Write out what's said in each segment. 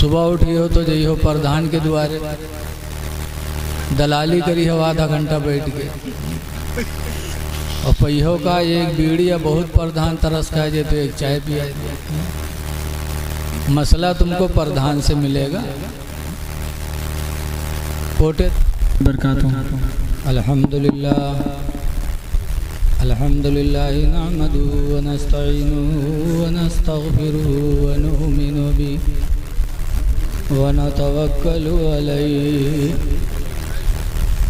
सुबह उठी हो तो जई हो प्रधान के द्वारे, दलाली करी हो आधा घंटा बैठ के, और पहियों का एक बीड़ी या बहुत प्रधान तरस खाए जे तो एक चाय पिया। मसला तुमको प्रधान से मिलेगा। पोटे बरकातहू। अल्हम्दुलिल्लाह अल्हम्दुलिल्लाह नहमदुहु व नस्तईनुहु व नस्तगफिरुहु व नु'मिनु बिही व नतवक्कलु अलैहि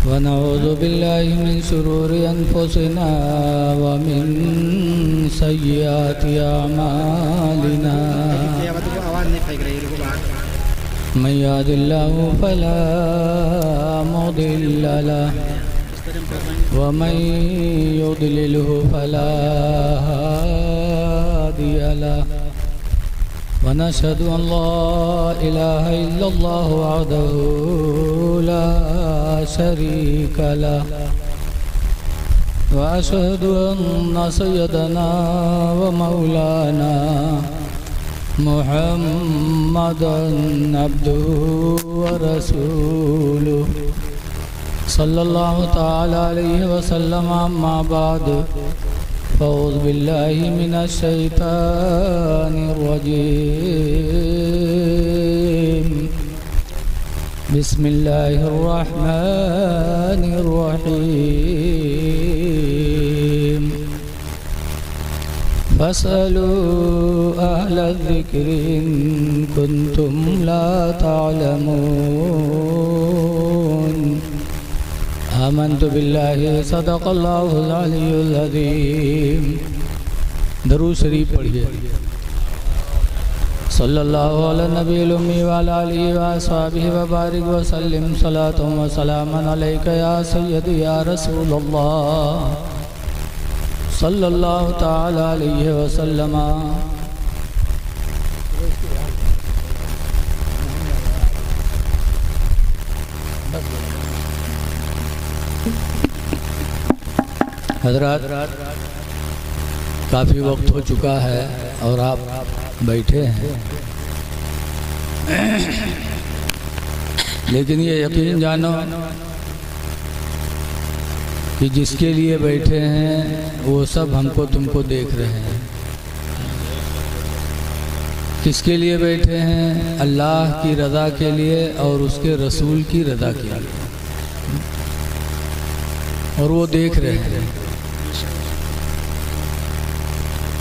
व नऊज़ु बिल्लाहि मिन शुरूरि अनफुसिना व मिन सय्यिआति अमालिना। मन यहदिल्लाहु फला मुदिल्ल लहु व मन युद्लिलहु फला हादिय लहु व नशहदु अन ला इलाहा इल्लल्लाह वहदहु ला शरीक लहु व अशहदु अन्न सय्यदना व मौलाना मुहम्मदन अब्दुहु व रसूलुहु सल्लल्लाहु ताला अलैहि वसल्लम। अम्मा बाद फ़अऊज़ु बिल्लाहि मिनश शैतानिर रजीम। बिस्मिल्लाहिर रहमानिर रहीम। फस्अलू अहला ज़िक्रि इन कुन्तुम ला तालमून। आमन्तु बिल्लाहि सदक़ल्लाहुल अलियुल अज़ीम। दरूद शरीफ पढ़िए। सल्लल्लाहु अला नबील उम्मी व अला आलिहि व अस्हाबिहि व बारिक व सल्लिम सलातुम व सलामन अलैका या सय्यदी या रसूलल्लाह सल्लल्लाहु ताला अलैहि वसल्लम। हज़रात, काफ़ी वक्त हो चुका है और आप बैठे हैं, लेकिन ये यकीन जानो कि जिसके लिए बैठे हैं वो सब हमको तुमको देख रहे हैं। किसके लिए बैठे हैं? अल्लाह की रज़ा के लिए और उसके रसूल की रज़ा के लिए, और वो देख रहे हैं।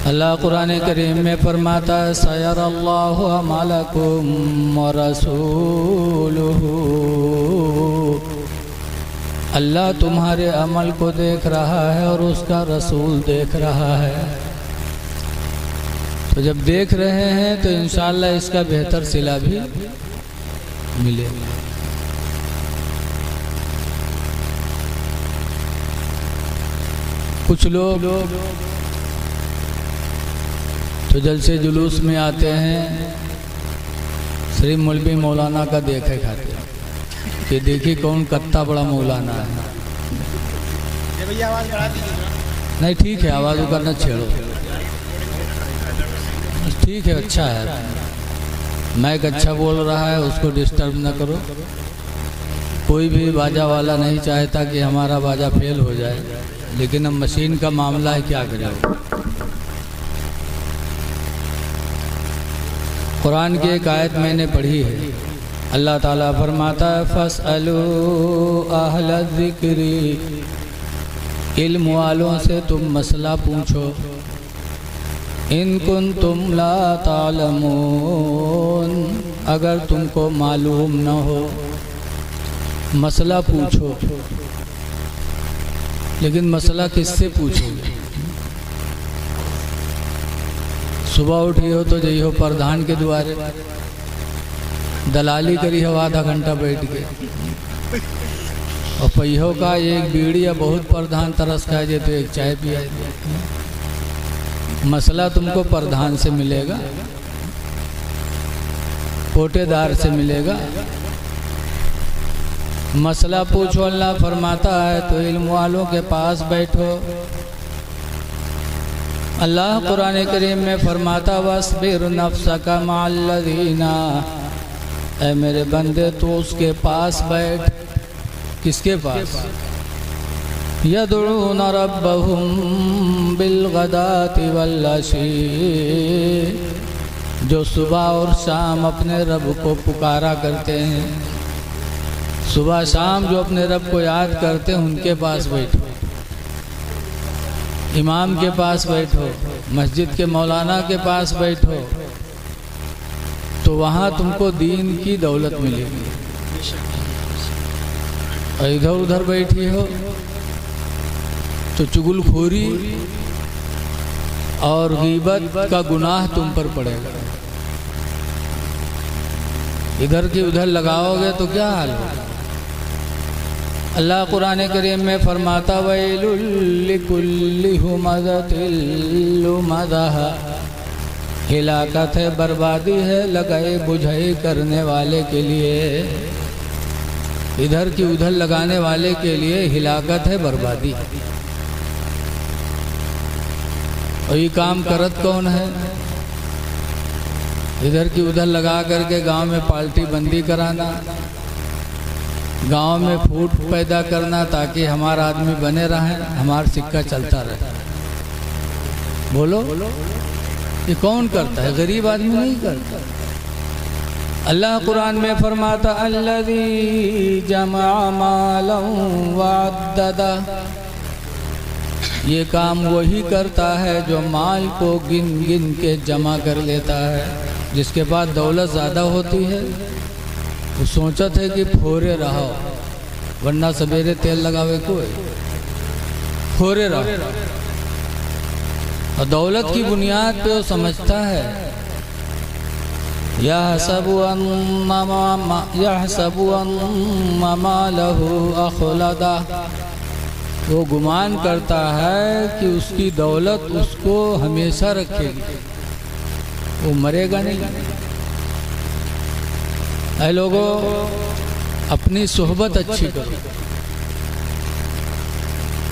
अल्लाह कुरान करीम में फरमाता है सयरल्लाहु अमलकुम व रसूलुहु। अल्लाह तुम्हारे अमल को देख रहा है और उसका रसूल देख रहा है। तो जब देख रहे हैं तो इंशाअल्लाह इसका बेहतर सिला भी मिलेगा। कुछ लोग तो जलसे जुलूस में आते हैं, सिर्फ मौलवी मौलाना का देखे खाते हैं कि देखिए कौन कत्ता बड़ा मौलाना है। नहीं ठीक है, आवाज़ करना छेड़ो, ठीक है, अच्छा है। माइक अच्छा बोल रहा है, उसको डिस्टर्ब न करो। कोई भी बाजा वाला नहीं चाहता कि हमारा बाजा फेल हो जाए, लेकिन अब मशीन का मामला है, क्या करें। कुरान की एक आयत मैंने पढ़ी है, अल्लाह ताला फरमाता है फस्अलू अहला ज़िक्रि, इल्म वालों से तुम मसला पूछो, इन कुन्तुम ला तालमून, अगर तुमको मालूम न हो मसला पूछो। लेकिन मसला किससे पूछोगे? सुबह उठी हो तो जई हो प्रधान के द्वारे, दलाली करी हो आधा घंटा बैठ के, और पहियों का एक बीड़ी या बहुत प्रधान तरस खाए जे तो एक चाय पिया। मसला तुमको प्रधान से मिलेगा, कोटेदार से मिलेगा। मसला पूछो, अल्लाह फरमाता है तो इल्म वालों के पास बैठो। अल्लाह कुरान करीम में फरमाता वस्बिर नफ्सका मअल्लज़ीना ऐ मेरे बंदे तो उसके पास बैठ। किसके पास? यदऊन रब्बहुम बिलगदाति वल्लशी, जो सुबह और शाम अपने रब को पुकारा करते हैं। सुबह शाम जो अपने रब को याद करते हैं उनके पास बैठो, इमाम के पास बैठो, मस्जिद के मौलाना के पास बैठो, तो वहाँ तुमको दीन की दौलत मिलेगी। और इधर उधर बैठी हो तो चुगलखोरी और गीबत का गुनाह तुम पर पड़ेगा। इधर की उधर लगाओगे तो क्या हाल होगा? अल्लाह कुरान करीम में फरमाता वैलुल लिकुल्लि हुमज़तिल लुमज़ह, हिलाकत है, बर्बादी है लगाए बुझाई करने वाले के लिए। इधर की उधर लगाने वाले के लिए हिलाकत है, बर्बादी है। और ये काम करत कौन है? इधर की उधर लगा करके गांव में पार्टी बंदी कराना, गांव में फूट पैदा करना ताकि हमारा आदमी बने रहे, हमारा सिक्का चलता रहे। बोलो ये कौन करता है? गरीब आदमी नहीं करता। अल्लाह कुरान में फरमाता अल्लज़ी जमा मालन वअद्ददा, ये काम वही करता है जो माल को गिन गिन के जमा कर लेता है। जिसके पास दौलत ज़्यादा होती है वो सोचत है कि फोरे रहो, वरना सवेरे तेल लगावे कोई, फोरे रहो। और दौलत की बुनियाद पे वो समझता है यहसबु अन्ना मालहु अखलदा, वो गुमान करता है कि उसकी दौलत उसको हमेशा रखेगी, वो मरेगा नहीं। ऐ लोगों, अपनी सोहबत अच्छी करो,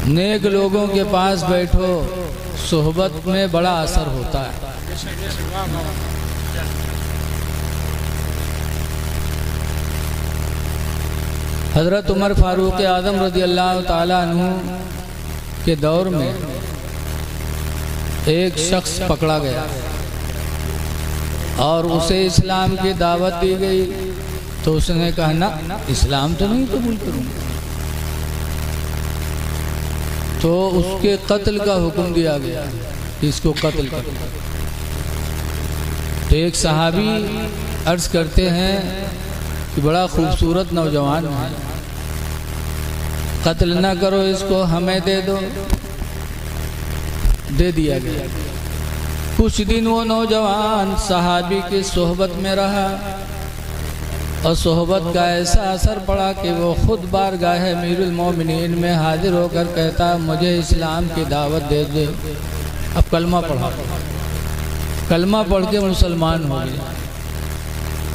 नेक लोगों के पास बैठो, सोहबत में बड़ा असर होता है। हज़रत उमर फारूक आज़म रज़ी अल्लाह ताला अन्हु के दौर में एक शख्स पकड़ा गया और उसे इस्लाम की दावत दी गई, तो उसने कहा ना, इस्लाम तो नहीं कबूल करूँगा। तो उसके कत्ल का हुक्म दिया गया कि इसको कत्ल करो। तो एक सहाबी अर्ज करते हैं कि बड़ा खूबसूरत नौजवान है, कत्ल न करो इसको, हमें दे दो। दे दिया गया। कुछ दिन वो नौजवान सहाबी की सोहबत में रहा और सोहबत का ऐसा असर पड़ा कि वो खुद बारगाह अमीरुल मोमिनीन में हाजिर होकर कहता मुझे इस्लाम की दावत दे दे। अब कलमा पढ़ा, कलमा पढ़ के मुसलमान हो गया।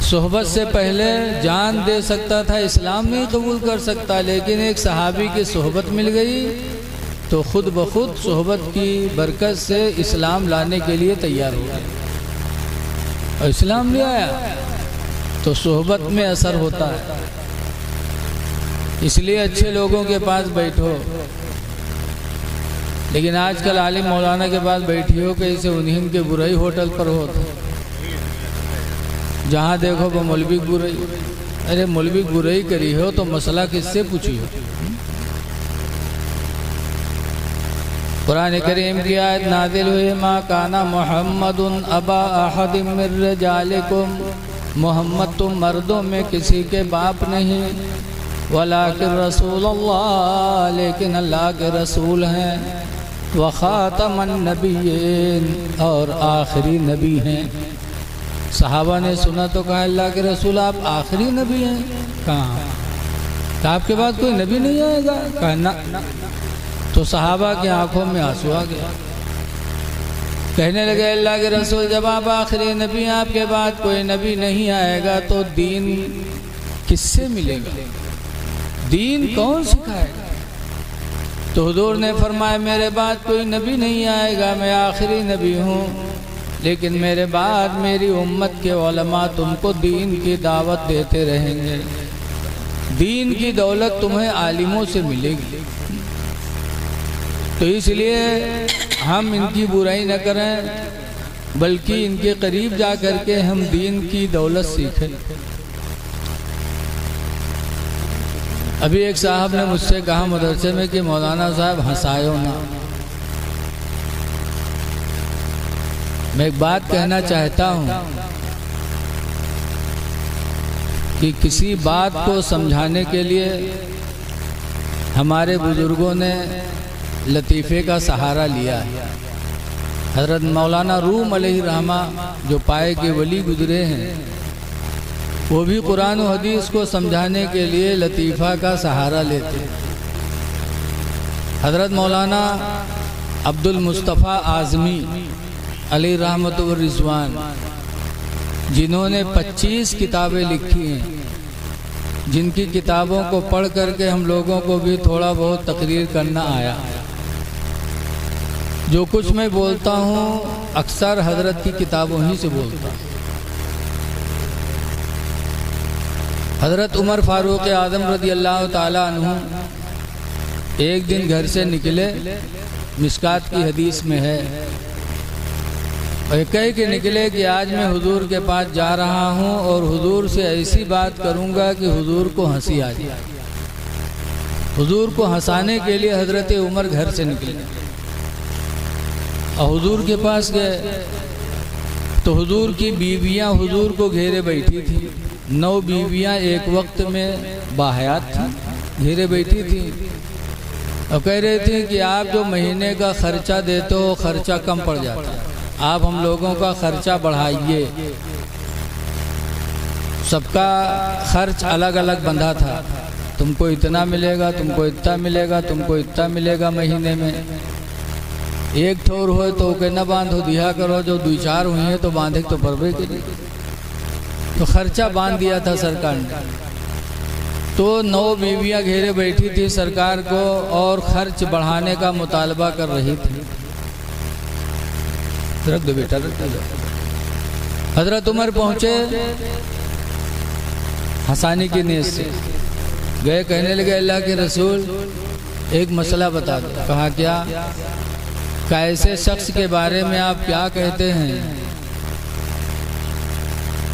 सोहबत से पहले जान दे सकता था, इस्लाम नहीं कबूल कर सकता, लेकिन एक सहाबी की सोहबत मिल गई तो खुद ब खुद सोहबत की बरकत से इस्लाम लाने के लिए तैयार हो गया और इस्लाम ले आया। तो सोहबत में असर होता है, इसलिए अच्छे लोगों के पास बैठो। लेकिन आजकल आलिम मौलाना के पास बैठी हो कैसे उन्हीं के बुराई होटल पर होता, जहाँ देखो वो मौलवी बुराई। अरे मौलवी बुराई करी हो तो मसला किससे पूछी हो? कुरान करीम की आयत नाज़िल हुई मा काना मुहम्मदुन अबा अहदिम मिर रिजालिकुम, मोहम्मद तुम मर्दों में किसी के बाप नहीं, वलाकिन रसूलुल्लाह, लेकिन अल्लाह के रसूल हैं, व खातमन नबिय्यीन, और आखिरी नबी हैं। सहाबा ने सुना तो कहा अल्लाह के रसूल आप आखिरी नबी हैं? कहाँ? आपके बाद कोई नबी नहीं आएगा? कहा ना। तो सहाबा की आंखों में आंसू आ गया, कहने लगे अल्लाह के रसूल जब आप आखिरी नबी हैं, आपके बाद कोई नबी नहीं आएगा तो दीन किससे मिलेगा? दीन कौन सिखाएगा? तो हुजूर ने फरमाया मेरे बाद कोई नबी नहीं आएगा, मैं आखिरी नबी हूँ। लेकिन मेरे बाद मेरी उम्मत के उलमा तुमको दीन की दावत देते रहेंगे। दीन की दौलत तुम्हें आलिमों से मिलेगी। तो इसलिए हम इनकी बुराई न करें, बल्कि इनके करीब जा कर के हम दीन की दौलत सीखें। अभी एक साहब ने मुझसे कहा मदरसे में कि मौलाना साहब हंसायो ना। मैं एक बात कहना चाहता हूँ कि किसी बात को समझाने के लिए हमारे बुजुर्गों ने लतीफ़े का सहारा लिया है। हज़रत मौलाना रूम अलैहिर्रहमा जो पाए के वली गुजरे हैं, वो भी कुरान और हदीस को समझाने के लिए लतीफ़ा का सहारा लेते हैं। हज़रत मौलाना अब्दुल मुस्तफ़ा आज़मी अलैहिर्रहमत व रिज़वान, जिन्होंने 25 किताबें लिखी हैं, जिनकी किताबों को पढ़ करके हम लोगों को भी थोड़ा बहुत तकरीर करना आया। जो कुछ मैं बोलता हूँ अक्सर हज़रत की किताबों ही से बोलता हूँ। हज़रत उमर फ़ारूक आज़म रज़ी अल्लाह ताला अन्हु एक दिन घर से निकले, मिशकात की हदीस में है, और कह के निकले कि आज मैं हुजूर के पास जा रहा हूँ और हुजूर से ऐसी बात करूँगा कि हुजूर को हंसी आ जाए। हुजूर को हंसाने के लिए हज़रत उमर घर से निकले और हुजूर के पास गए तो हुजूर की बीवियाँ हुजूर को घेरे बैठी थी। 9 बीवियाँ एक वक्त में बाहयात थी, घेरे बैठी थी और कह रही थी कि आप जो महीने का खर्चा देते हो खर्चा कम पड़ जाता है, आप हम लोगों का खर्चा बढ़ाइए। सबका खर्च अलग अलग बंधा था, तुमको इतना मिलेगा, तुमको इतना मिलेगा, तुमको इतना मिलेगा महीने में। एक ठोर हो तो के न बांधो दिया करो, जो 2-4 हुई है तो बांधे तो परवे के लिए। तो खर्चा बांध दिया था सरकार ने। तो 9 बीवियाँ घेरे बैठी थी सरकार को और खर्च बढ़ाने का मुतालबा कर रही थी। रख दो बेटा, रख दो। हजरत उमर पहुंचे हंसाने की नीयत से, गए कहने लगे अल्लाह के रसूल एक मसला बता दो। कहा क्या? कैसे शख्स के बारे में आप क्या कहते हैं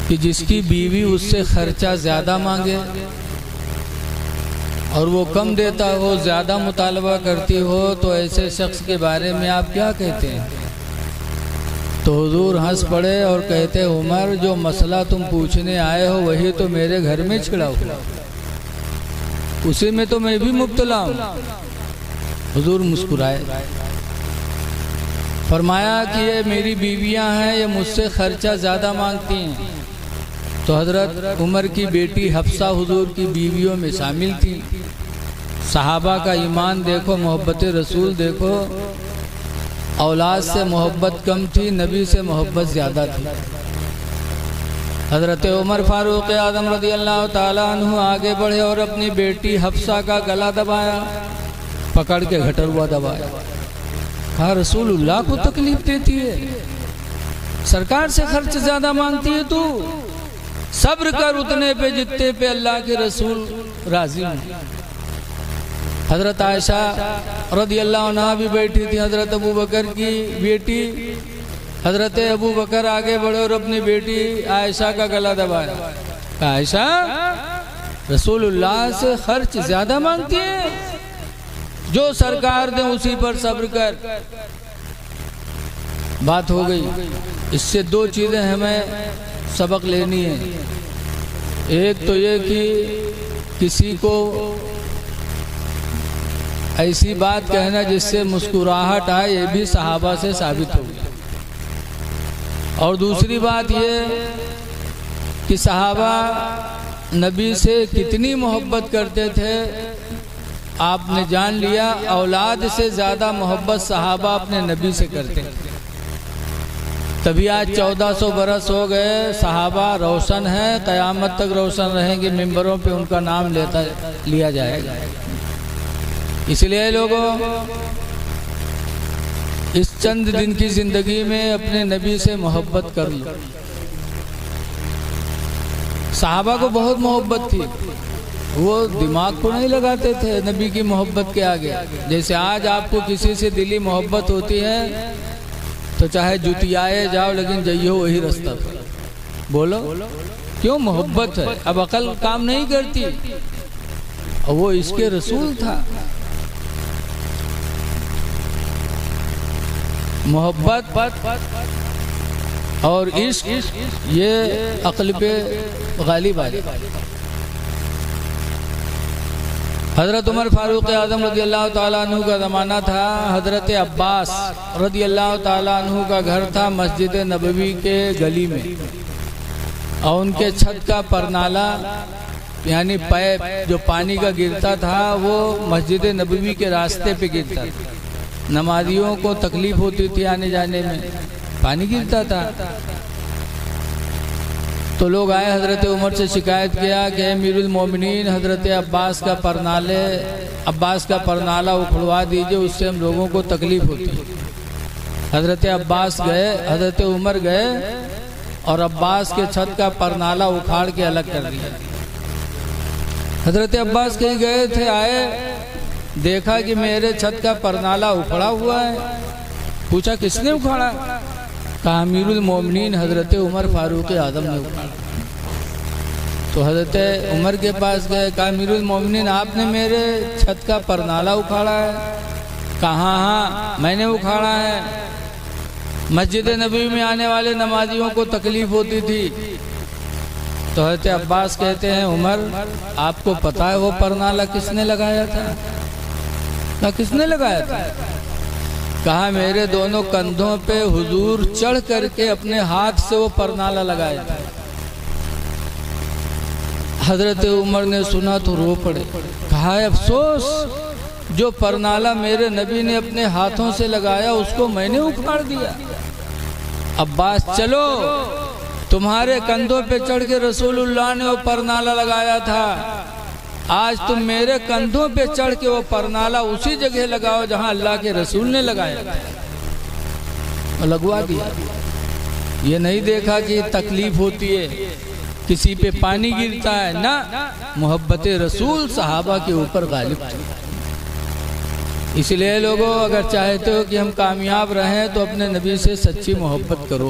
कि जिसकी बीवी उससे खर्चा ज़्यादा मांगे और वो कम देता हो, ज़्यादा मुतालबा करती हो, तो ऐसे शख्स के बारे में आप क्या कहते हैं? तो हुजूर हंस पड़े और कहते उमर जो मसला तुम पूछने आए हो वही तो मेरे घर में छिड़ा हुआ, उसी में तो मैं भी मुब्तला हूँ। हुजूर मुस्कुराए, फरमाया कि ये मेरी बीवियां हैं, ये मुझसे खर्चा ज़्यादा मांगती हैं। तो हज़रत उमर की बेटी हफ्सा हुजूर की बीवियों में शामिल थी। सहाबा का ईमान देखो, मोहब्बत रसूल देखो, औलाद से मोहब्बत कम थी, नबी से मोहब्बत ज़्यादा थी। हज़रत उमर फ़ारूक आज़म रज़ी अल्लाह ताला अन्हु आगे बढ़े और अपनी बेटी हफ्सा का गला दबाया, पकड़ के घटर हुआ दबाया। कहा रसूलुल्लाह को तकलीफ देती है, सरकार से खर्च ज़्यादा मांगती है, तू सब्र कर उतने पे जितने पे अल्लाह के रसूल राजी हैं। हज़रत आयशा रज़ी अल्लाह अन्हा भी बैठी थी, हज़रत अबू बकर की बेटी। हज़रत अबू बकर आगे बढ़े और अपनी बेटी आयशा का गला दबाया। आयशा रसूलुल्लाह से खर्च ज़्यादा मांगती है, जो सरकार दे उसी पर सब्र कर। बात हो गई। इससे 2 चीज़ें हमें सबक लेनी है। एक तो ये कि किसी को ऐसी बात कहना जिससे मुस्कुराहट आए, ये भी सहाबा से साबित हो गया। और दूसरी बात ये कि सहाबा नबी से कितनी मोहब्बत करते थे आपने जान लिया। औलाद से ज़्यादा मोहब्बत सहाबा अपने नबी से करते थे। तभी आज 1400 बरस हो गए, सहाबा रोशन हैं, क़यामत तक रोशन रहेंगे, मिंबरों पे उनका नाम लिया जाएगा। इसलिए लोगों इस चंद दिन की जिंदगी में अपने नबी से मोहब्बत कर लो। सहाबा को बहुत मोहब्बत थी, वो दिमाग को नहीं लगाते थे नबी की मोहब्बत के आगे। जैसे आज आपको किसी से दिली मोहब्बत होती है तो चाहे जुतियाए जाओ लेकिन जइयो वही रास्ता पर। बोलो क्यों? मोहब्बत है। अब अकल काम नहीं करती, और वो इसके रसूल था। मोहब्बत और इश्क ये अक्ल पे गालिब आ जाता है। हज़रत उमर फारूक आज़म रज़ी अल्लाह ताला अन्हु का ज़माना था। हज़रत अब्बास रज़ी अल्लाह ताला अन्हु का घर था मस्जिद नबवी के गली में, और उनके छत का परनाला यानी पैप जो पानी का गिरता था वो मस्जिद नबवी के रास्ते पे गिरता था। नमाजियों को तकलीफ होती थी आने जाने में, पानी गिरता था। तो लोग आए, हज़रत उमर से शिकायत किया कि अमीरुल मोमिनीन हज़रत अब्बास का परनाला उखड़वा दीजिए, उससे हम लोगों को तकलीफ होती है। हज़रत अब्बास गए, हज़रत उमर गए और अब्बास के छत का परनाला उखाड़ के अलग कर दिया। हज़रत अब्बास कहीं गए थे, आए देखा कि मेरे छत का परनाला उखड़ा हुआ है। पूछा किसने उखाड़ा? कहा अमीरुल मोमिनीन हज़रत उमर फारूक आज़म ने उखाड़ा। तो हज़रत उमर के पास गए, कहा अमीरुल मोमिनीन आपने मेरे छत का परनाला उखाड़ा है? कहा हाँ मैंने उखाड़ा है। मस्जिद नबी में आने वाले नमाजियों को तकलीफ होती थी। तो हज़रत अब्बास कहते हैं उमर आपको पता है वो परनाला किसने लगाया था? कहा किसने लगाया था? कहा मेरे दोनों कंधों पे हुजूर चढ़ करके अपने हाथ से वो परनाला लगाया था। हजरत उमर ने सुना तो रो पड़े। कहा अफसोस, जो परनाला मेरे नबी ने अपने हाथों से लगाया उसको मैंने उखाड़ दिया। अब्बास चलो, तुम्हारे कंधों पे चढ़ के रसूलुल्लाह ने वो परनाला लगाया था, आज तुम मेरे कंधों पे चढ़ के वो परनाला उसी जगह लगाओ जहां अल्लाह के रसूल ने लगाया था। और लगवा दिया। ये नहीं देखा कि तकलीफ होती है, किसी पे पानी गिरता है ना, मोहब्बत रसूल सहाबा के ऊपर गालिब थी। इसलिए लोगों अगर चाहते हो कि हम कामयाब रहें तो अपने नबी से सच्ची मोहब्बत करो।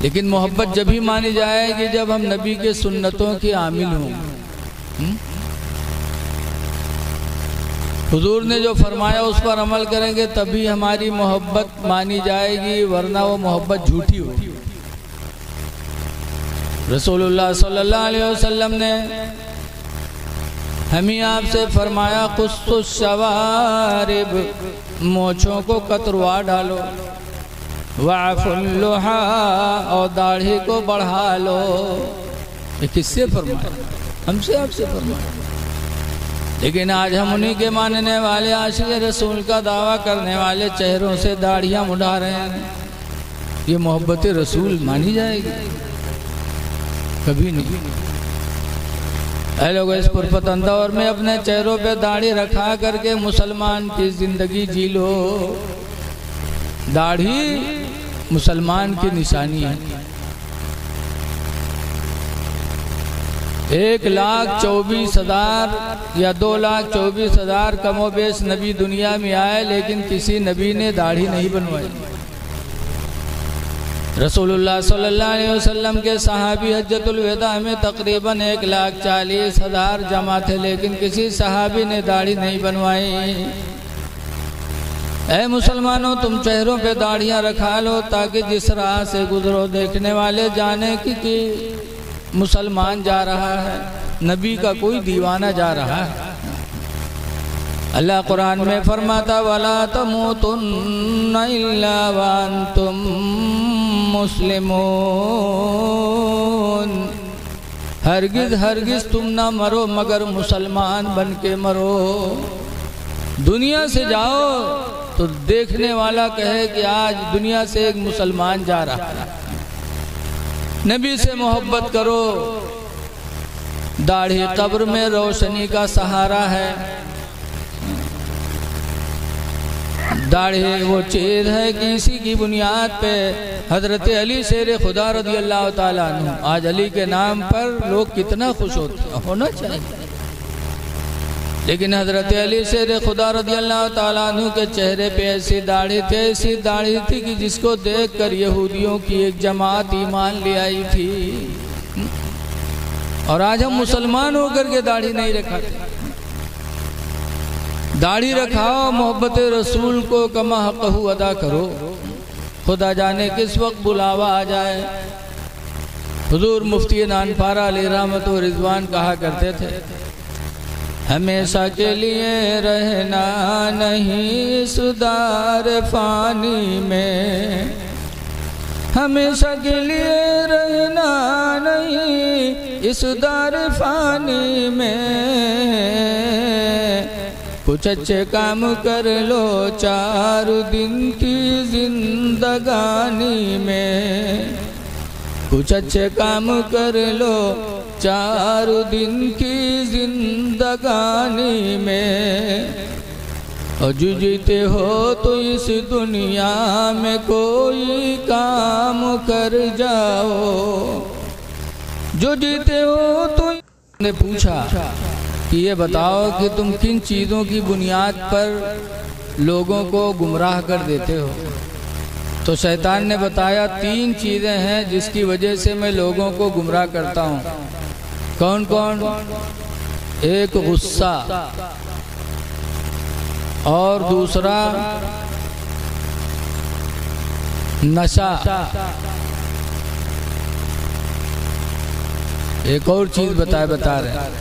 लेकिन मोहब्बत जब ही मानी जाएगी जब हम नबी के सुन्नतों की आमिल हों। हुजूर ने जो फरमाया उस पर अमल करेंगे तभी हमारी मोहब्बत मानी जाएगी, वरना वो मोहब्बत झूठी होगी। रसूलुल्लाह सल्लल्लाहु अलैहि वसल्लम ने हमें आपसे फरमाया कुस्सुस शवारिब, मोछों को कतरवा डालो, वाफुल्लुहा, और दाढ़ी को बढ़ा लो। ये किससे फरमाया? हमसे आपसे फरमाया। लेकिन आज हम उन्हीं के मानने वाले आशिक़ रसूल का दावा करने वाले चेहरों से दाढ़ियां मुड़ा रहे हैं। ये मोहब्बत रसूल मानी जाएगी? कभी नहीं। ऐ लोग इस पुरपतन दौर में अपने चेहरों पे दाढ़ी रखा करके मुसलमान की जिंदगी जी लो। दाढ़ी मुसलमान की निशानी है। 1,24,000 या 2,24,000 कमोबेश नबी दुनिया में आए, लेकिन किसी नबी ने दाढ़ी नहीं बनवाई। रसूलुल्लाह सल्लल्लाहु अलैहि वसल्लम के सहाबी हज्जतुल विदा में तकरीबन 1,40,000 जमा थे, लेकिन किसी सहाबी ने दाढ़ी नहीं बनवाई। ऐ मुसलमानों, तुम चेहरों पे दाढ़ियां रखा लो ताकि जिस राह से गुजरो देखने वाले जाने कि मुसलमान जा रहा है, नबी का कोई दीवाना जा रहा है। अल्लाह कुरान में फरमाता वला तमूतुन्ना इल्ला व अंतुम मुस्लिमून, हरगिज हरगिज तुम ना मरो मगर मुसलमान बन के मरो। दुनिया से जाओ तो देखने वाला कहे कि आज दुनिया से एक मुसलमान जा रहा है। नबी से मोहब्बत करो। दाढ़ी कब्र में रोशनी का सहारा है। दाढ़ी वो चीज़ है कि इसी की बुनियाद पे हज़रत अली शेर खुदा रज़ी अल्लाह ताला अन्हु, आज अली के नाम पर लोग कितना खुश होना चाहिए, लेकिन हज़रत अली शेर खुदा रज़ी अल्लाह ताला अन्हु के चेहरे पे ऐसी दाढ़ी थी कि जिसको देखकर यहूदियों की एक जमात ईमान ले आई थी। और आज हम मुसलमान होकर के दाढ़ी नहीं रखाते। दाढ़ी रखाओ, मोहब्बत रसूल को कमा हक़हू अदा करो, खुदा जाने किस वक्त बुलावा आ जाए। हुजूर मुफ्ती नानपारा अलैहि रहमत व रिज़वान कहा करते थे, हमेशा के लिए रहना नहीं सुदार फानी में, हमेशा के लिए रहना नहीं इस दार फानी में, कुछ अच्छे काम कर लो 4 दिन की जिंदगानी में, कुछ अच्छे काम कर लो 4 दिन की जिंदगानी में, और जो जीते हो तो इस दुनिया में कोई काम कर जाओ, जो जीते हो तो। ने पूछा कि ये बताओ कि तुम किन चीज़ों की बुनियाद पर लोगों को गुमराह कर देते हो। तो शैतान ने बताया 3 चीज़ें हैं जिसकी वजह से मैं लोगों को गुमराह करता हूँ। कौन कौन? एक गुस्सा, और दूसरा नशा, एक और चीज़ बता रहे हैं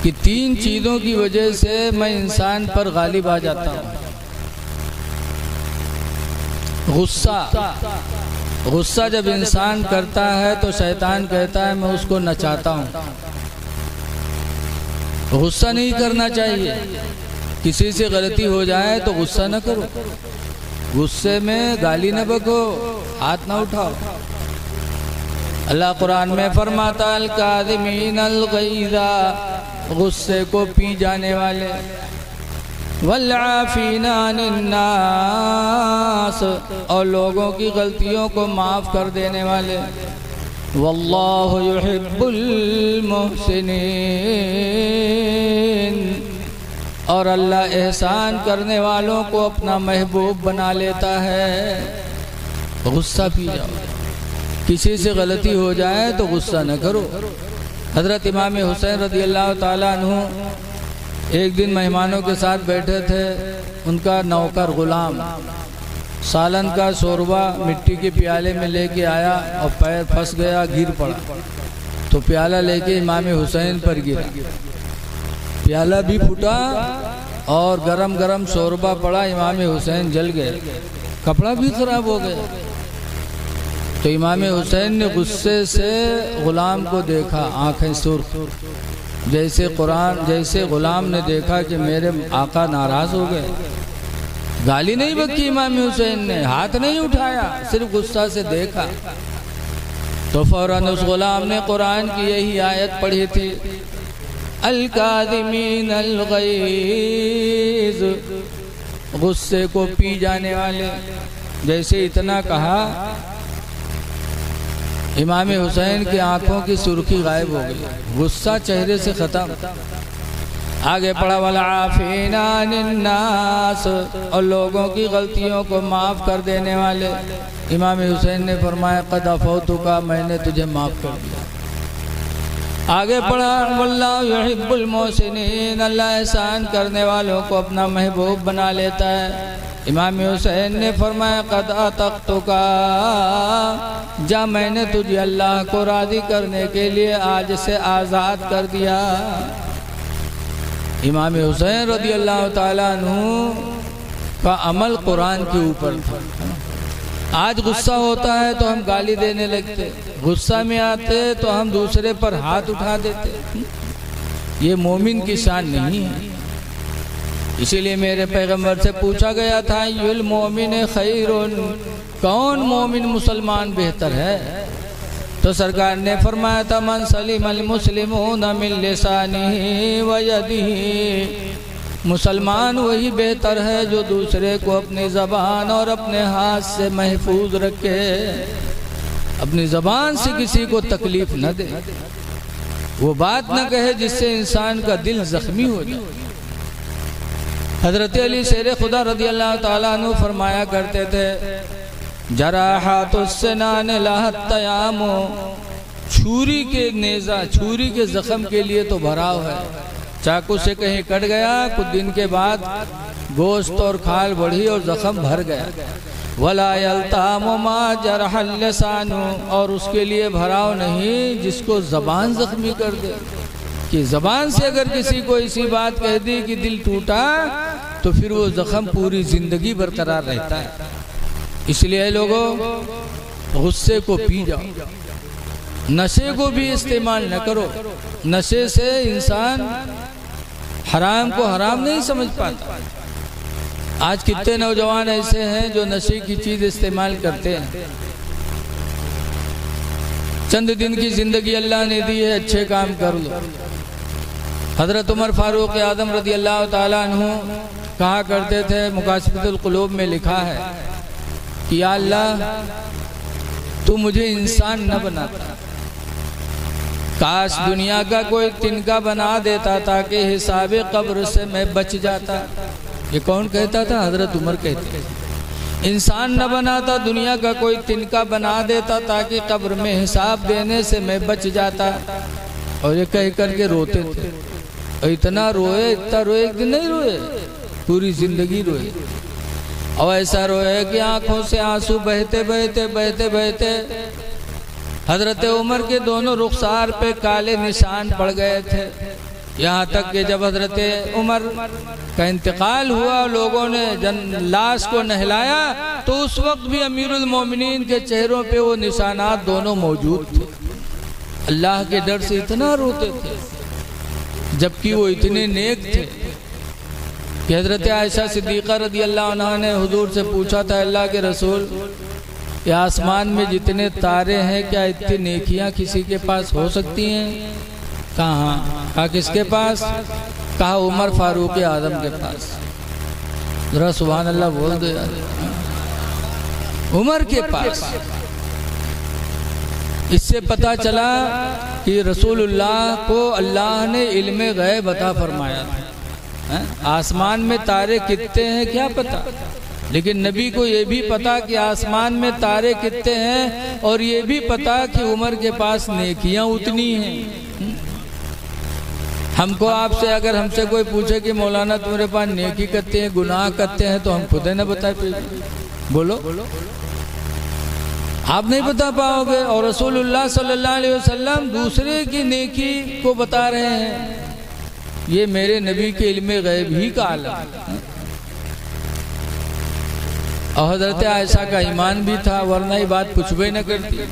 कि 3 चीज़ों की वजह से मैं इंसान पर गालिब आ जाता हूँ। गुस्सा जब इंसान करता है तो शैतान कहता है मैं उसको नचाता हूँ। गुस्सा नहीं करना चाहिए, किसी से गलती हो जाए तो गुस्सा न करो, गुस्से में गाली न बको, हाथ न उठाओ। अल्लाह कुरान में फरमाता अल काज़िमीन अल गैज़ा, गुस्से को पी जाने वाले, वल आफ़ीना अनिन नास, और लोगों की गलतियों को माफ़ कर देने वाले, वल्लाहु युहिब्बुल मुहसिनीन, और अल्लाह एहसान करने वालों को अपना महबूब बना लेता है। गुस्सा पी जाओ, किसी से गलती हो जाए तो गुस्सा न करो। हज़रत इमाम हुसैन रज़ी अल्लाह ताला अन्हु एक दिन मेहमानों के साथ बैठे थे। उनका नौकर गुलाम सालन का शोरबा मिट्टी के प्याले में लेके आया और पैर फंस गया, गिर पड़ा, तो प्याला लेके इमाम हुसैन पर गिरा, प्याला भी फूटा और गरम गरम शोरबा पड़ा, इमाम हुसैन जल गए, कपड़ा भी खराब हो गया। तो इमाम हुसैन ने गुस्से से गुलाम को देखा, आंखें सुर्ख, जैसे गुलाम ने देखा कि मेरे आका नाराज हो गए। गाली नहीं बकी इमाम हुसैन ने, हाथ नहीं उठाया, सिर्फ गुस्सा से देखा। तो फौरन उस गुलाम ने कुरान की यही आयत पढ़ी थी, अल काज़िमीन अल गैज़, गुस्से को पी जाने वाले। जैसे इतना कहा, इमाम हुसैन की आंखों की सुर्खी गायब हो गई, गुस्सा चेहरे से खत्म। आगे पढ़ा वाला आफ़ीना अनिन नास, और लोगों की गलतियों को माफ़ कर देने वाले। इमाम हुसैन ने फरमाया क़द अफ़ौतुका, मैंने तुझे माफ़ कर दिया। आगे पढ़ा वल्लाहु युहिब्बुल मुहसिनीन, अल्लाह एहसान करने वालों को अपना महबूब बना लेता है। इमाम हुसैन ने फरमाया क़द अतक़तुका, जा मैंने तुझे अल्लाह को राज़ी करने के लिए आज से आज़ाद कर दिया। इमाम हुसैन रज़ी अल्लाह ताला अन्हु का अमल कुरान के ऊपर था। आज गुस्सा होता है तो हम गाली देने लगते, गुस्सा में आते तो हम दूसरे पर हाथ उठा देते। ये मोमिन की शान नहीं है। इसीलिए मेरे पैगंबर से पूछा गया था युल मोमिन खैरुन, कौन मोमिन मुसलमान बेहतर है? तो सरकार ने फरमाया था मन सलिमल मुस्लिमून मिन लिसानिही व यदिही, मुसलमान वही बेहतर है जो दूसरे को अपनी ज़बान और अपने हाथ से महफूज रखे, अपनी ज़बान से किसी को तकलीफ़ न दे, वो बात न कहे जिससे इंसान का दिल ज़ख्मी हो जाए। हज़रत अली शेर खुदा रज़ी अल्लाह ताला अन्हु फरमाया करते थे, जराहातुस्सिनान लहत्तयामो, छुरी के नेज़ा, छुरी के ज़ख्म के लिए तो भराव है, चाकू से कहीं कट गया, कुछ दिन के बाद गोश्त और खाल बढ़ी और ज़ख्म भर गया। वला यल्तामु मा जरहल लिसानु, और उसके लिए भराव नहीं जिसको ज़बान ज़ख्मी कर दे, कि ज़बान से अगर किसी को ऐसी बात कह दी कि दिल टूटा तो फिर वो ज़ख्म पूरी ज़िंदगी बरकरार रहता है। इसलिए लोगों, गुस्से को पी जाओ, नशे को भी इस्तेमाल न करो। नशे से इंसान हराम को हराम नहीं समझ पाता। आज कितने नौजवान ऐसे हैं जो नशे की चीज़ इस्तेमाल करते हैं। चंद दिन की ज़िंदगी अल्लाह ने दी है, अच्छे काम कर लो। हज़रत उमर फारूक आज़म रज़ी अल्लाह ताला अन्हु कहा करते थे, मुकाशिफतुल क़ुलूब में लिखा है कि या अल्लाह, तू मुझे इंसान न बनाता, काश दुनिया का कोई तिनका बना देता ताकि हिसाबे कब्र से मैं बच जाता। ये कौन कहता था? हज़रत उमर कहते। इंसान न बनाता, दुनिया का कोई तिनका बना देता ताकि कब्र में हिसाब देने से मैं बच जाता। और ये कह करके रोते थे, और इतना रोए, इतना रोए, एक दिन नहीं रोए, पूरी ज़िंदगी रोए। और ऐसा रोए कि आँखों से आंसू बहते बहते बहते बहते हज़रत उमर के दोनों रुखसार पे काले निशान पड़ गए थे। यहाँ तक कि जब हज़रत उमर का इंतकाल हुआ, लोगों ने लाश को नहलाया, तो उस वक्त भी अमीरुल मोमिनीन के चेहरों पे वो निशानात दोनों मौजूद थे। अल्लाह के डर से इतना रोते थे, जबकि वो इतने नेक थे कि हज़रत आयशा सिद्दीक़ा रज़ी अल्लाह अन्हा ने हुजूर से पूछा था, अल्लाह के रसूल, ये आसमान में जितने तारे हैं, क्या इतनी नेकियां किसी के पास हो सकती हैं? कहा किसके पास? कहा उमर फारूक आज़म के पास। जरा सुभान अल्लाह बोल दो यार, उमर के पास। इससे पता चला कि रसूलुल्लाह को अल्लाह ने इल्मे गैब अता फरमाया था। आसमान में तारे कितने हैं क्या पता, लेकिन नबी को ये भी पता कि आसमान में तारे कितने हैं, और ये भी पता कि उमर के पास नेकियां उतनी हैं। हमको आपसे अगर हमसे कोई पूछे कि मौलाना तुम्हारे पास नेकी करते हैं, गुनाह करते हैं, तो हम खुद ही ना बता पाएंगे। बोलो, आप नहीं बता पाओगे। और रसूलुल्लाह सल्लल्लाहु अलैहि वसल्लम दूसरे की नेकी को बता रहे हैं। ये मेरे नबी के इल्मे गैब ही का आलम है। और हज़रत आयशा का ईमान भी था, वरना ये बात कुछ भी न करती।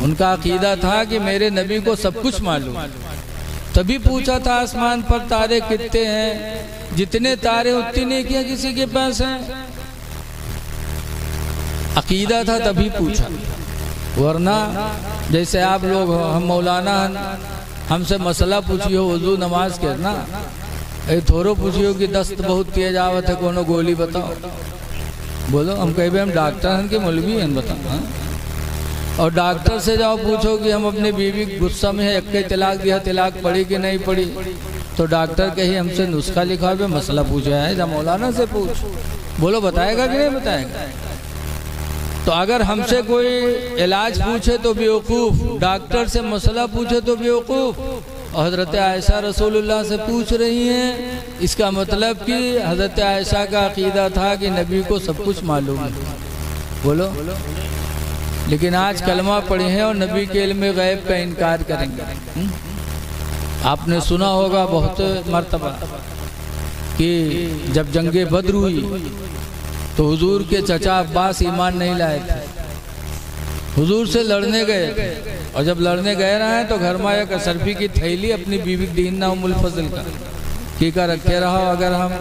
उनका अकीदा था कि मेरे नबी को सब कुछ मालूम। तभी पूछा था आसमान पर तारे कितने हैं, जितने तारे उतनी नेकियां किसी के पास हैं। अकीदा था तभी पूछा, वरना जैसे आप लोग हम मौलाना हमसे मसला पूछियो वजू नमाज करना, थोड़ो पूछियो कि दस्त बहुत तेज आवत है, कोनो गोली बताओ। बोलो, हम कहे हम डॉक्टर हैं कि मौलवी हैं, बताओ। और डॉक्टर से जाओ पूछो कि हम अपनी बीवी गुस्सा में है, एक तलाक दिया, तलाक पड़ी कि नहीं पड़ी, तो डॉक्टर कहीं हमसे नुस्खा लिखा हुआ मसला पूछा है, जब मौलाना से पूछ। बोलो, बताएगा कि नहीं बताएगा? तो अगर हमसे कोई इलाज पूछे तो बेवकूफ़, डॉक्टर से मसला पूछे तो बेवकूफ़, और हज़रत आयशा रसूलुल्लाह से पूछ रही हैं, इसका मतलब कि हज़रत आयशा का अकीदा था कि नबी को सब कुछ मालूम है। बोलो, लेकिन आज कलमा पढ़े हैं और नबी के इल्म गैब का इनकार करेंगे। आपने सुना होगा बहुत मर्तबा कि जब जंगे बद्र हुई तो हुजूर के चचा अब्बास ईमान नहीं लाए थे, हुजूर से लड़ने गए थे। और जब लड़ने गए रहे तो घर में एक सरफी की थैली अपनी बीवी दीना उम्मुल फजल का टीका रखे रहा, अगर हम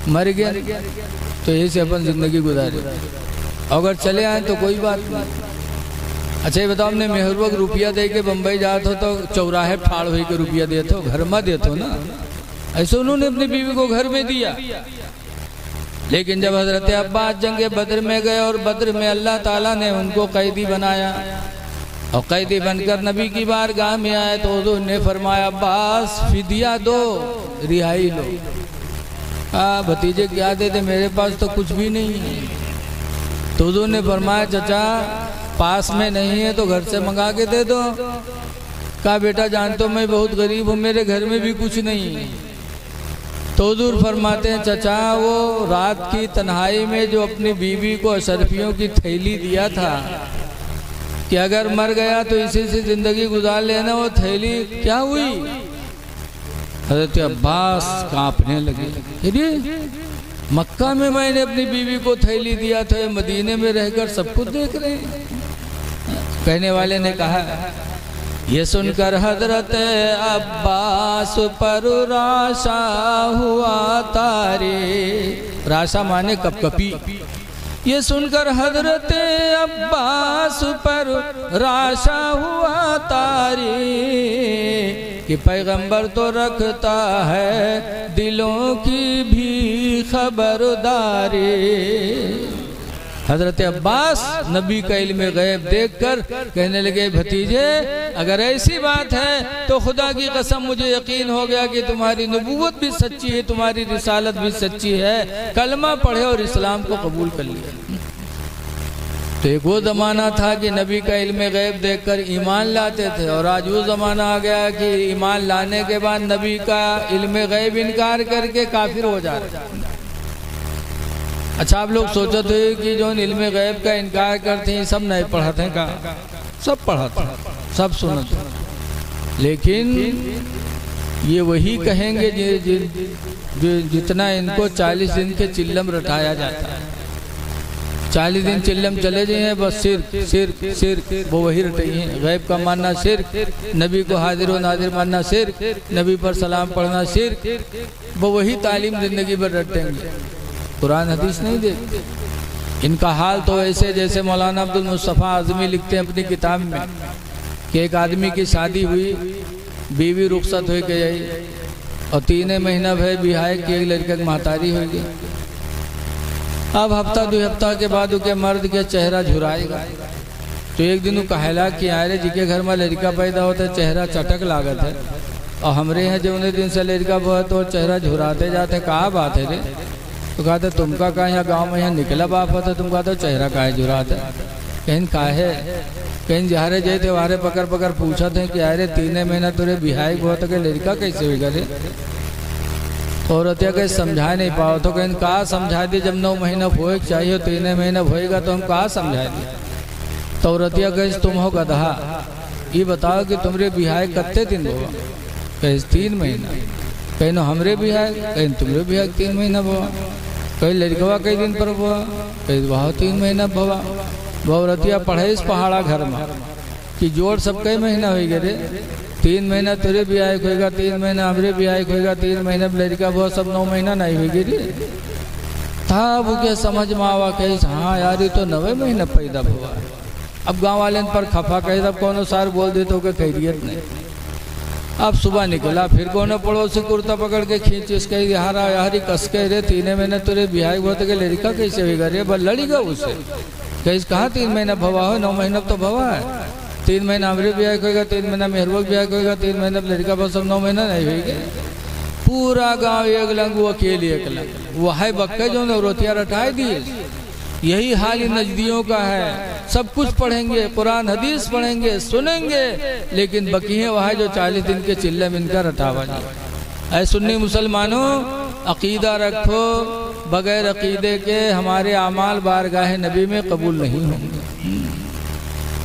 मर गए तो यही से अपन जिंदगी गुजारे, अगर चले आए तो कोई बात नहीं। अच्छा ये बताओ, हमने मेहरबक रुपया दे के बम्बई जाते हो तो चौराहे ठाड़ हुई के रुपया देते हो, घर में देते हो ना, ऐसे उन्होंने अपनी बीवी को घर में दिया। लेकिन जब हजरत अब्बास जंगे बद्र में गए और बद्र में अल्लाह ताला ने उनको कैदी बनाया और कैदी बनकर नबी की बारगाह में आए तो हुजूर ने फरमाया अब्बास फिदिया दो, रिहाई लो। भतीजे क्या दे दे, मेरे पास तो कुछ भी नहीं है। तो हुजूर ने फरमाया चाचा पास में नहीं है तो घर से मंगा के दे दो। कहा बेटा जानते हो मैं बहुत गरीब हूँ, मेरे घर में भी कुछ नहीं है। तो हुजूर फरमाते हैं चाचा वो रात की तन्हाई में जो अपनी बीवी को अशरफियों की थैली दिया था कि अगर मर गया तो इसी से जिंदगी गुजार लेना, वो थैली क्या हुई? हज़रत अब्बास कांपने लगे। अरे मक्का में मैंने अपनी बीवी को थैली दिया था, मदीने में रहकर सब कुछ देख रहे हैं। कहने वाले ने कहा ये सुनकर हजरत अब्बास पर राशा हुआ तारे, राशा माने कपकपी। ये सुनकर हजरत अब्बास पर राशा हुआ तारे कि पैगंबर तो रखता है दिलों की भी खबरदारी। हजरत अब्बास नबी का इल्म गैब देखकर कहने लगे भतीजे अगर ऐसी बात है तो खुदा की कसम मुझे यकीन हो गया कि तुम्हारी नबूवत भी सच्ची है, तुम्हारी रिसालत भी सच्ची है। कलमा पढ़े और इस्लाम को कबूल कर लिया। तो एक वो ज़माना था कि नबी का इल्म गैब देखकर ईमान लाते थे और आज वो ज़माना आ गया कि ईमान लाने के बाद नबी का इल्म गैब इनकार करके काफिर हो जा रहे। अच्छा आप लोग सोचते हो कि जो इल्म गैब का इनकार करते हैं सब नहीं पढ़ाते हैं? का सब पढ़ाते हैं, सब सुनते, लेकिन ये वही कहेंगे जितना इनको 40 दिन के चिल्लम रटाया जाता है। 40 दिन चिल्लम चले जाए बस सिर वो वही रटे हैं। गैब का मानना सिर, नबी को हाजिर व नाजिर मानना सिर, नबी पर सलाम पढ़ना सिर, वो वही तालीम जिंदगी भर रटेंगे, कुरान हदीस नहीं देखते। इनका हाल तो ऐसे जैसे मौलाना अब्दुल मुस्तफ़ा आज़मी लिखते हैं अपनी किताब में कि एक आदमी की शादी हुई, बीवी रुखसत हो गई और 3 महीना भय बिहाय की एक लड़का की महतारी हो गई। अब हफ्ता 2 हफ्ता के बाद उसके मर्द के चेहरा झुराएगा। तो एक दिन कहला कि आरे जी के घर में लड़का पैदा होता है चेहरा चटक लागत है और हमरे यहाँ जो उन्हें दिन से लड़का बहुत और चेहरा झुराते जाते, कहा बात है रे? तो कहते तुमका कहा यहाँ गाँव में यहाँ निकला बाप होता, तुम कहते चेहरा काहे झुराता है? कहीं काहे कहीं जहारे जाए थे वारे पकड़ पकड़ पूछा थे कि अरे 3 महीना तुरे बिहाई बहुत के लड़का कैसे हुई करे? औरतिया कहीं समझा नहीं पाओ तो कहीं कहा समझा दी जब 9 महीना होए चाहिए 3 महीना होएगा तो हम कहा समझा दिए। तो औरतिया कहीं तुम हो गधा, ये बताओ कि तुमरे बिहाय कत्ते दिन हुआ? कहीं 3 महीना, कहीं न हमरे बिहाय, कहीं तुमरे बिहाय 3 महीना हुआ, कहीं लड़कवा कई दिन पर हुआ, कहीं वहाँ 3 महीना हुआ। औरतिया पढ़े इस पहाड़ा घर में कि जोड़ सब कई महीना हो गए, 3 महीना तेरे भी आए होगा, 3 महीना हमरे भी आए होगा, 3 महीना लड़का बहुत सब 9 महीना नहीं होगी रे। था वो क्या समझ में आवा कही हाँ यार ये तो 9 महीना पैदा हुआ। अब गाँव वाले पर खफा कही तब कौन सार बोल देते हो कि खैरियत नहीं। अब सुबह निकला फिर कौन पड़ोसी कुर्ता पकड़ के खींच इसके यारा यारी कस के रे 3 महीने तेरे बिहाई हुआ तो लड़का कैसे होगा रे? बस लड़ीगा उससे कहीं कहा 3 महीना भवा हो, 9 महीना तो भवा है। 3 महीना हमरे ब्याह होगा, 3 महीना मेहरबक ब्याह होगा, 3 महीना लड़का बस सब 9 महीना नहीं होगी। पूरा गांव एक लंग वो अकेले एक लंग वह बक्के जो ने रोटियां रटाई दिए। यही हाल इन नजदियों का है। सब कुछ पढ़ेंगे, कुरान हदीस पढ़ेंगे, सुनेंगे, लेकिन बकी है वहाँ जो 40 दिन के चिल्ले में इनका रटावा नहीं। ऐ सुन्नी मुसलमानों अकीदा रखो, बगैर अकीदे के हमारे आमाल बारगाह नबी में कबूल नहीं होंगे।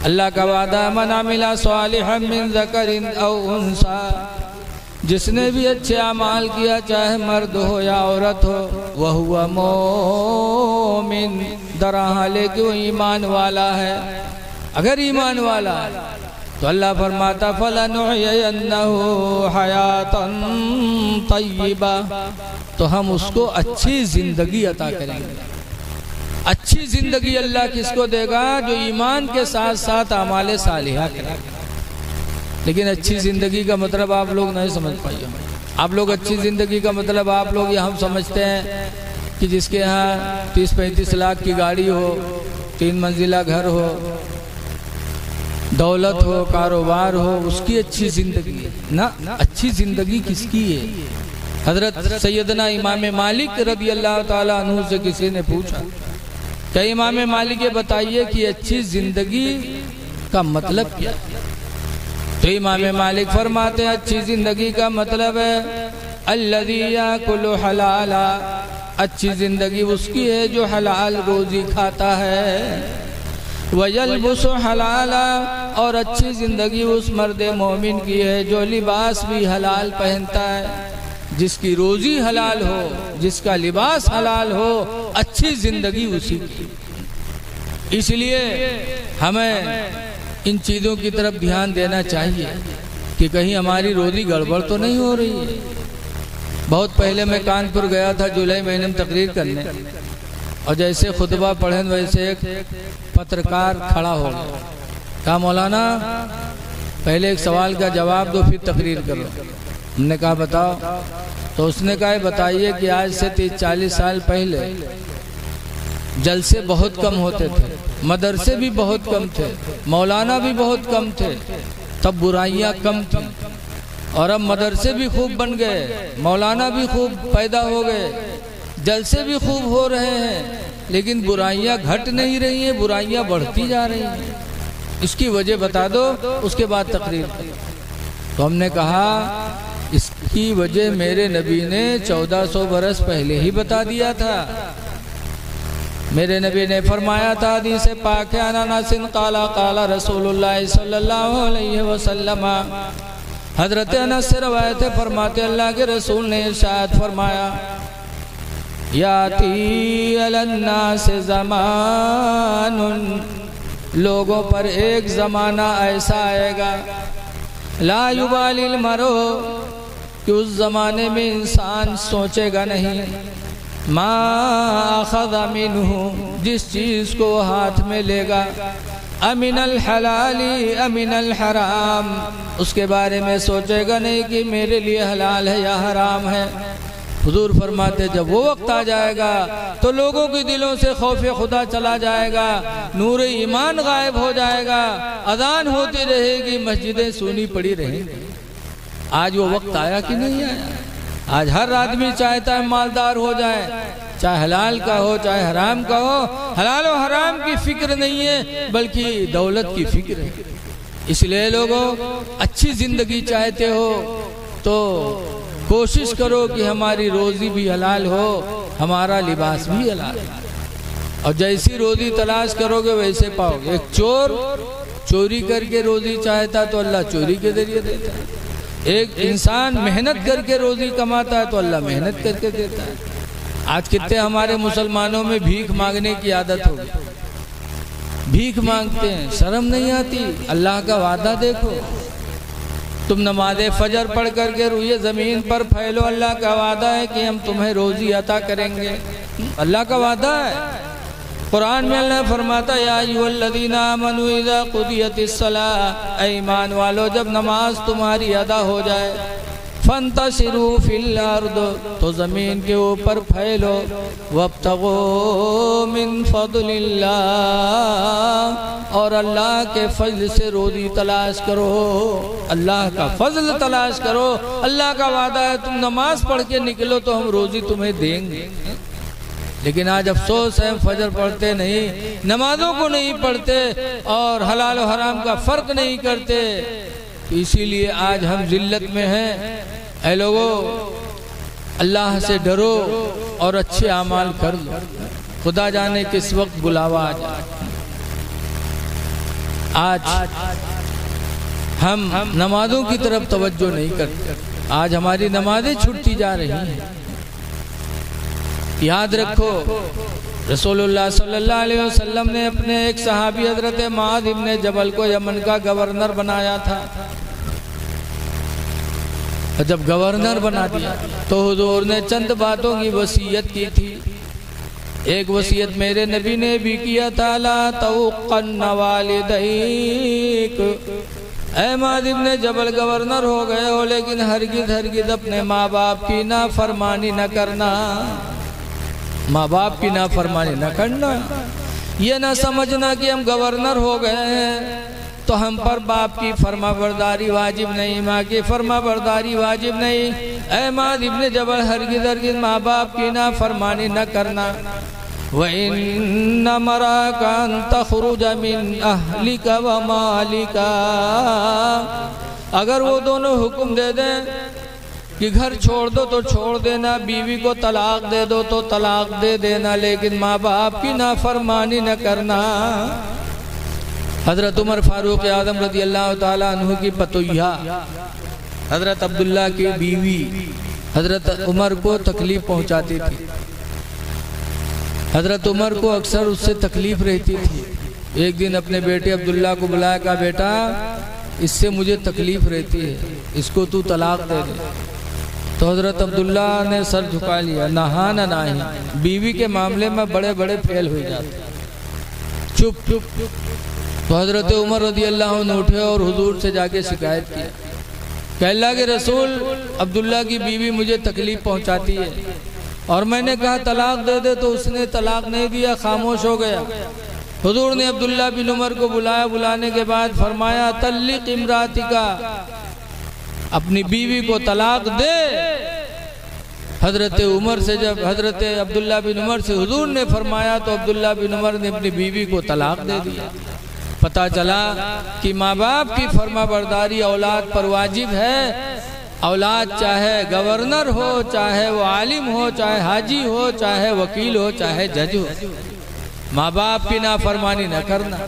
अल्लाह का वादा मन अमिला सालिहन मिन ज़करिन औ उन्सा, जिसने भी अच्छे अमाल किया चाहे मर्द हो या औरत हो, वह हुआ मोमिन, दरहाले कि वो ईमान वाला है। अगर ईमान वाला है तो अल्लाह फरमाता फलनुहयन्नहु हयातन तय्यिबा, तो हम उसको अच्छी जिंदगी अता करेंगे। अच्छी जिंदगी अल्लाह किसको देगा? जो ईमान के साथ साथ अमाले सालिहा करेगा। लेकिन अच्छी जिंदगी का मतलब आप लोग नहीं समझ पाइए। आप लोग अच्छी ज़िंदगी का मतलब आप लोग ये हम समझते हैं कि जिसके यहाँ 30-35 लाख की गाड़ी हो, 3 मंजिला घर हो, दौलत हो, कारोबार हो, उसकी अच्छी ज़िंदगी है ना। अच्छी ज़िंदगी किसकी है? हज़रत सैयदना इमाम मालिक रज़ी अल्लाह ताला अन्हु से किसी ने पूछा कि इमाम मालिक ये बताइए कि अच्छी ज़िंदगी का मतलब क्या है? तो इमाम मालिक फरमाते हैं अच्छी ज़िंदगी का मतलब है अल्लज़ी याकुलु हलाला, अच्छी ज़िंदगी उसकी है जो हलाल रोज़ी खाता है। वयल्बसु हलाला, और अच्छी ज़िंदगी उस मर्द मोमिन की है जो लिबास भी हलाल पहनता है, जिसकी रोज़ी हलाल हो, जिसका लिबास हलाल हो, अच्छी ज़िंदगी उसी की। इसलिए हमें इन चीज़ों की तरफ ध्यान देना चाहिए कि कहीं हमारी रोज़ी गड़बड़ तो नहीं हो रही है। बहुत पहले मैं कानपुर गया था जुलाई महीने में तकरीर करने, और जैसे खुतबा पढ़े वैसे एक पत्रकार खड़ा हो गया। कहा मौलाना पहले एक सवाल का जवाब दो फिर तकरीर करो। हमने कहा बताओ। तो उसने कहा बताइए कि आज से 30-40 साल पहले जलसे बहुत कम होते थे, मदरसे भी बहुत कम थे, मौलाना भी बहुत कम थे, तब बुराइयां कम थी, और अब मदरसे भी खूब बन गए, मौलाना भी खूब पैदा हो गए, जलसे भी खूब हो रहे हैं, लेकिन बुराइयां घट नहीं रही हैं, बुराइयां बढ़ती जा रही हैं। इसकी वजह बता दो, उसके बाद तकरीर। तो हमने कहा इसकी वजह मेरे नबी ने 1400 बरस पहले ही बता दिया था। मेरे नबी ने फरमाया था हदीस पाक है अनासिन काला काला रसूलुल्लाह सल्लल्लाहु अलैहि वसल्लम, हजरत अनस से रवायत है, फरमाते अल्लाह के रसूल ने इरशाद फरमाया याती अलन्नास ज़मानुन, लोगों पर एक ज़माना ऐसा आएगा ला युबालिल मरो, कि उस ज़माने में इंसान सोचेगा नहीं मा अख़ज़ मिन्हु, जिस चीज़ को हाथ में लेगा, अमिनल हलाली अमिनल हराम, उसके बारे में सोचेगा नहीं कि मेरे लिए हलाल है या हराम है। हुजूर फरमाते जब वो वक्त आ जाएगा तो लोगों के दिलों से खौफे खुदा चला जाएगा, नूर ईमान गायब हो जाएगा, अजान होती रहेगी, मस्जिदें सूनी पड़ी रहेंगी। आज वो वक्त आया कि नहीं आया? आज हर आदमी चाहता है मालदार हो जाए, चाहे हलाल का हो चाहे हराम का हो। हलाल और हराम की फिक्र नहीं है बल्कि दौलत की फिक्र है। इसलिए लोगों अच्छी जिंदगी चाहते हो तो कोशिश करो कि हमारी रोजी भी हलाल हो, हमारा लिबास भी हलाल हो, और जैसी रोजी तलाश करोगे वैसे पाओगे। एक चोर चोरी करके रोजी चाहता तो अल्लाह चोरी के जरिए देता है, एक इंसान मेहनत करके रोजी कमाता है तो अल्लाह मेहनत करके देता है। आज कितने हमारे मुसलमानों में भीख मांगने की आदत हो गई, भीख मांगते हैं, शर्म नहीं आती। अल्लाह का वादा देखो, तुम नमाज़े फजर पढ़ करके रुइए ज़मीन पर फैलो, अल्लाह का वादा है कि हम तुम्हें रोजी अता करेंगे, अल्लाह का वादा है। कुरान में अल्लाह फरमाता या अय्युहल्लज़ीना आमनू इज़ा क़ुदियतिस सलाह, ऐ ईमान वालो जब नमाज तुम्हारी अदा हो जाए, फंतशिरू फिल अर्द, तो ज़मीन के ऊपर फैलो, वब्तगू मिन फ़ज़लिल्लाह, और अल्लाह के फजल से रोज़ी तलाश करो, अल्लाह का फजल तलाश करो। अल्लाह का वादा है तुम नमाज पढ़ के निकलो तो हम रोज़ी तुम्हें देंगे। लेकिन आज अफसोस है फजर पढ़ते नहीं, नमाजों को नहीं पढ़ते और हलाल और हराम का फ़र्क नहीं करते, इसीलिए आज हम जिल्लत में हैं। ऐ लोगों अल्लाह से डरो और अच्छे आमाल कर लो, खुदा जाने किस वक्त बुलावा आ जाए। आज हम नमाजों की तरफ तवज्जो नहीं करते, आज हमारी नमाजें छूटती जा रही हैं। याद रखो रसूलुल्लाह सल्लल्लाहु अलैहि वसल्लम ने अपने एक सहाबी हजरत मुआज़ इब्न जबल को यमन का गवर्नर बनाया था। जब गवर्नर बना दिया तो हुजूर ने चंद बातों की वसीयत की थी। एक वसीयत मेरे नबी ने भी किया था, ला तउक़्क़न वालिदैक, ऐ मुआज़ इब्न जबल गवर्नर हो गए हो, लेकिन हरगिज़ हरगिज़ अपने माँ बाप की नाफरमानी न करना। माँ बाप की नाफरमानी न करना। ये न समझना कि हम गवर्नर हो गए हैं तो हम पर बाप की फरमाबरदारी वाजिब नहीं, माँ की फरमाबरदारी वाजिब नहीं। ऐ मुआज़ इब्न जबल हरगिज़ हरगिज़ माँ बाप की नाफरमानी न करना। वइन्न मराका अन तख़रुज मिन अहलिका व मालिका, अगर वो दोनों हुक्म दे दें कि घर छोड़ दो तो छोड़ देना, बीवी को तलाक दे दो तो तलाक दे देना, लेकिन माँ बाप की नाफरमानी न करना। हज़रत उमर फारूक आज़म रज़ी अल्लाह ताला अन्हु की पतोहिया हज़रत अब्दुल्ला की बीवी हज़रत उमर को तकलीफ़ पहुँचाती थी। हज़रत उमर को अक्सर उससे तकलीफ़ रहती थी। एक दिन अपने बेटे अब्दुल्ला को बुलाया, कहा बेटा इससे मुझे तकलीफ़ रहती है, इसको तू तलाक दे दे। तो हज़रत अब्दुल्ला ने सर झुका लिया, नहा न नाही, बीवी के मामले में बड़े बड़े फेल हो जाते, चुप चुप। तो हज़रत उमर रज़ी अल्लाह अन्हु उठे और हुजूर से जाके शिकायत की, कि अल्लाह के रसूल अब्दुल्ला की बीवी मुझे तकलीफ़ पहुंचाती है और मैंने कहा तलाक दे दे तो उसने तलाक नहीं दिया, खामोश हो गया। हुजूर ने अब्दुल्ला बिन उमर को बुलाया, बुलाने के बाद फरमाया तल्लिक इमरातिका, अपनी बीवी को तलाक दे। हज़रत उमर से जब हज़रत अब्दुल्ला बिन उमर से हुजूर ने फरमाया तो अब्दुल्ला बिन उमर ने अपनी बीवी को तलाक दे दिया। पता चला कि माँ बाप की फरमाबरदारी औलाद पर वाजिब है। औलाद चाहे गवर्नर हो, चाहे वो आलिम हो, चाहे हाजी हो, चाहे वकील हो, चाहे जज हो, माँ बाप की नाफरमानी न करना।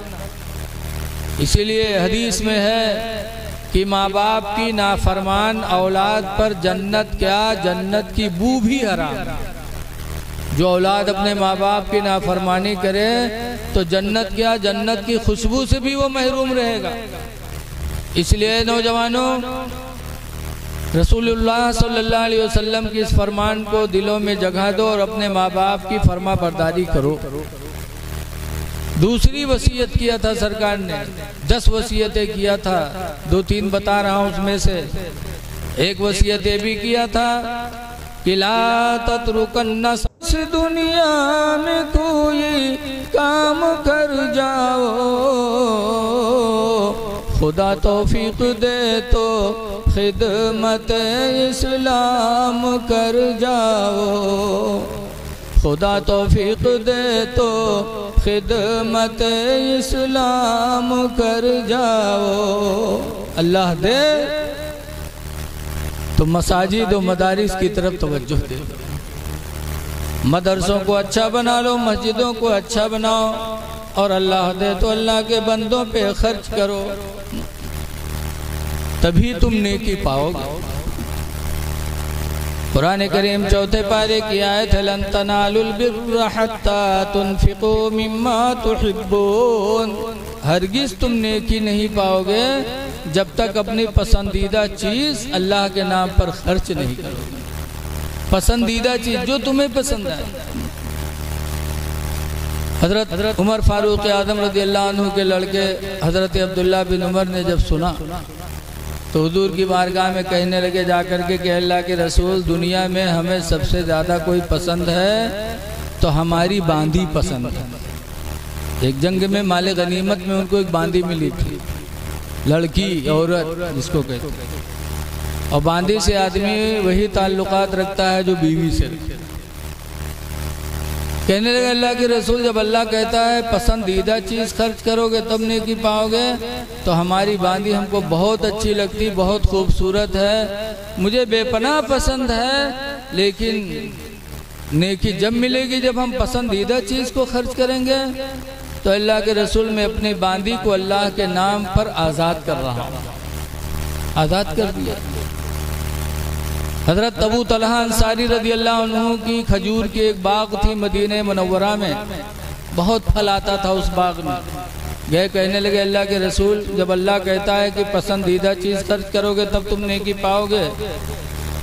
इसीलिए हदीस में है कि माँ बाप की नाफरमान औलाद पर जन्नत क्या, जन्नत की बू भी हराम। जो औलाद अपने माँ बाप की नाफरमानी करे तो जन्नत क्या, जन्नत की खुशबू से भी वो महरूम रहेगा। इसलिए नौजवानों, रसूलुल्लाह सल्लल्लाहु अलैहि वसल्लम की इस फरमान को दिलों में जगह दो और अपने माँ बाप की फरमाबरदारी करो। दूसरी वसीयत किया था सरकार ने, 10 वसीयतें किया था, 2-3 बता रहा हूँ उसमें से। एक वसीयत ये भी किया था कि ला तत्रुकन्ना, दुनिया में कोई काम कर जाओ, खुदा तौफीक दे तो खिदमत इस्लाम कर जाओ, खुदा तौफीक दे तो खिदमत इस्लाम कर जाओ। अल्लाह दे तो मसाजिद और मदारिस की तरफ तवज्जो दे, मदरसों को अच्छा बना लो, मस्जिदों को अच्छा बनाओ, और अल्लाह दे तो अल्लाह के बंदों पे खर्च करो, तभी तुम नेकी पाओगे। कुरान करीम 4 पारे की आयत है, लन तनालुल बिर्रा हत्ता तुनफिकू मिम्मा तुहिब्बून, हरगिज तुम नेकी नहीं पाओगे जब तक अपनी पसंदीदा चीज़ अल्लाह के नाम पर खर्च नहीं करोगे। पसंदीदा चीज़ जो तुम्हें पसंद है। हज़रत उमर फारूक आज़म रज़ी अल्लाह अन्हु के लड़के हज़रत अब्दुल्ला बिन उमर ने जब सुना तो हुजूर की बारगाह में कहने लगे जाकर के कि अल्लाह के रसूल, दुनिया में हमें सबसे ज़्यादा कोई पसंद है तो हमारी बांदी पसंद है। एक जंग में माले गनीमत में उनको एक बांदी मिली थी, लड़की औरत जिसको कहते हैं, और बांदी से आदमी वही ताल्लुकात रखता है जो बीवी से। कहने लगे अल्लाह के रसूल, जब अल्लाह कहता है पसंदीदा चीज़ खर्च करोगे तब नेकी पाओगे, तो हमारी बांदी हमको बहुत अच्छी लगती, बहुत खूबसूरत है, मुझे बेपनाह पसंद है, लेकिन नेकी जब मिलेगी जब हम पसंदीदा चीज़ को खर्च करेंगे। तो अल्लाह के रसूल, मैं अपनी बांदी को अल्लाह के नाम पर आज़ाद कर रहा हूँ, आज़ाद कर दिया। हज़रत अबू तलहा अंसारी रज़ी अल्लाह अन्हु की खजूर की एक बाग थी मदीने मुनव्वरा में, बहुत फल आता था उस बाग में। गए कहने लगे अल्लाह के रसूल, जब अल्लाह कहता है कि पसंदीदा चीज़ खर्च करोगे तब तुम नेकी पाओगे,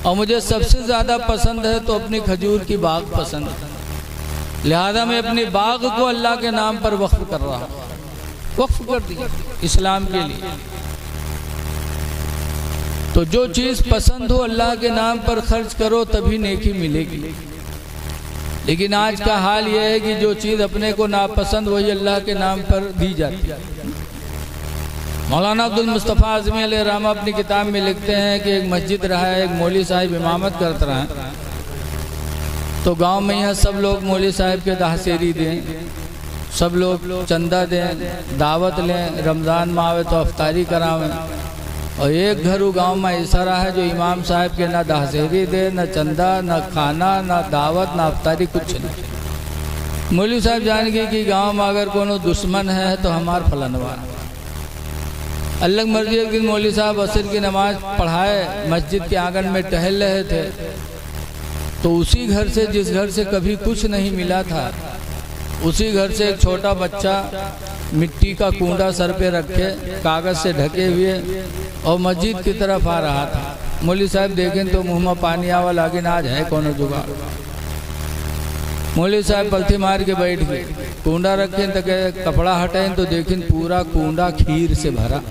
और मुझे सबसे ज़्यादा पसंद है तो अपनी खजूर की बाग पसंद है, लिहाजा मैं अपनी बाग को अल्लाह के नाम पर वक्फ कर रहा हूँ, वक्फ कर दिया इस्लाम के लिए। तो जो चीज़ पसंद हो अल्लाह के नाम पर खर्च करो तभी नेकी मिलेगी। लेकिन आज का हाल यह है कि जो चीज़ अपने को नापसंद वही अल्लाह के नाम पर दी जाती है। मौलाना अब्दुल मुस्तफ़ा आज़मी अलैहिर्रहमा अपनी किताब में लिखते हैं कि एक मस्जिद रहा है, एक मौलवी साहिब इमामत करते रहे, तो गांव में यहाँ सब लोग मौलवी साहिब के दाहसेरी दें, सब लोग चंदा दें, दावत लें, रमज़ान में आवे तो अफ्तारी करावें। और एक घर गांव में ऐसा रहा है जो इमाम साहब के ना दाहसेरी दे, न चंदा, न खाना, न दावत, न अफ्तारी, कुछ नहीं। मौलवी साहब जान गए कि गांव में अगर कोनो दुश्मन है तो हमार फलनवा। अल्लाह मर्जी एक दिन मौलवी साहब असर की नमाज पढ़ाए, मस्जिद के आंगन में टहल रहे थे, तो उसी घर से जिस घर से कभी कुछ नहीं मिला था, उसी घर से एक छोटा बच्चा मिट्टी का कूंडा सर पे रखे कागज़ से ढके हुए और मस्जिद की तरफ आ रहा था। मौलवी साहब देखें तो मुँह में पानी आवा, लेकिन आज है कौन जुगाड़। मौलवी साहब पलथी मार के बैठ गए, कूंडा रखें तो कपड़ा हटाएं तो देखें पूरा कूंडा खीर से भरा।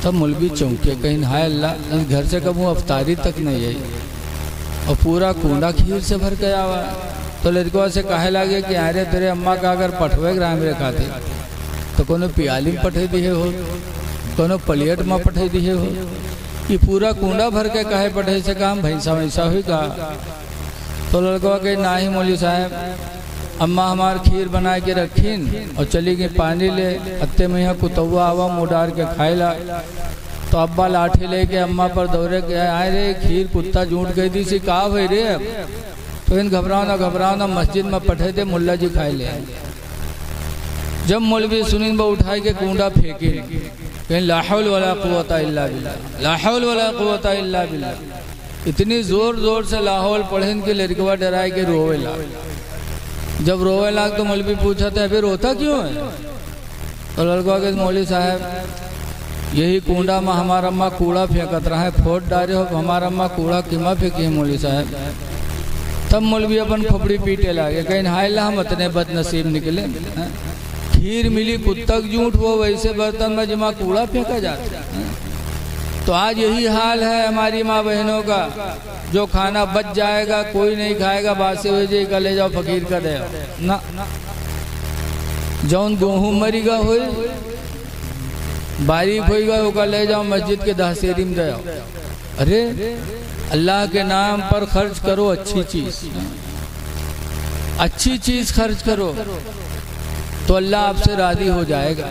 तब मौलवी चौंके, कहीं हाय अल्लाह, घर से कबू अफ्तारी तक नहीं आई और पूरा कूंडा खीर से भर गया हुआ। तो लड़कों से कहे लगे कि अरे तेरे अम्मा का अगर पठवे ग्राम रे खाते तो कोनो पियाली में पठे दिए हो, कोनो प्लेट में पठे दिए हो, ये पूरा कूंडा भर के कहे पठे से काम भैंसा वैसा हुई का। तो लड़कों के ना ही मौलवी साहब, अम्मा हमार खीर बना के रखीन और चली गई पानी ले, अत्ते में यहाँ कुतवा आवा मुँह डार के खाएला। तो अब्बा लाठी लेके अम्मा पर दौड़े के आए, रे खीर कुत्ता झूठ गई थी सी कहा भाई रे। तो इन घबराओ ना मस्जिद में पठे थे, मुल्ला जी खाए ले। जब मौलवी सुनीन बा उठाए के कूंडा फेंके, कहीं ला हौल वला कुव्वता इल्ला बिल्लाह, ला हौल वला कुव्वता इल्ला बिल्लाह। इतनी जोर जोर से लाहौल पढ़ेन के लड़कवा डराए के रोवे लाग। जब रोवे लाग तो मौलवी पूछा था अभी रोता क्यों है। तो लड़का के मौलवी साहब, यही कूंडा में हमारा अम्मा कूड़ा फेंकत रहा है, फोट डारे हो हमारा अम्मा कूड़ा किमा फेंकी है मौलवी साहब। तब मौलवी अपन खोपड़ी पीटे लागे, कहीं हाय ला हम इतने बदनसीब निकले, खीर मिली कुत्तक झूठ, वो वैसे बर्तन में जमा कूड़ा फेंका जाता है। तो आज यही हाल है हमारी माँ बहनों का, जो खाना बच जाएगा कोई नहीं खाएगा, बासे हुए जी का ले जाओ फकीर का दे ना, जौन गेहूँ मरीगा हो बारीक होगा वो का ले जाओ मस्जिद के दहसेरी में दे। अरे अल्लाह के नाम पर खर्च करो, अच्छी चीज खर्च करो तो अल्लाह आपसे राजी हो जाएगा।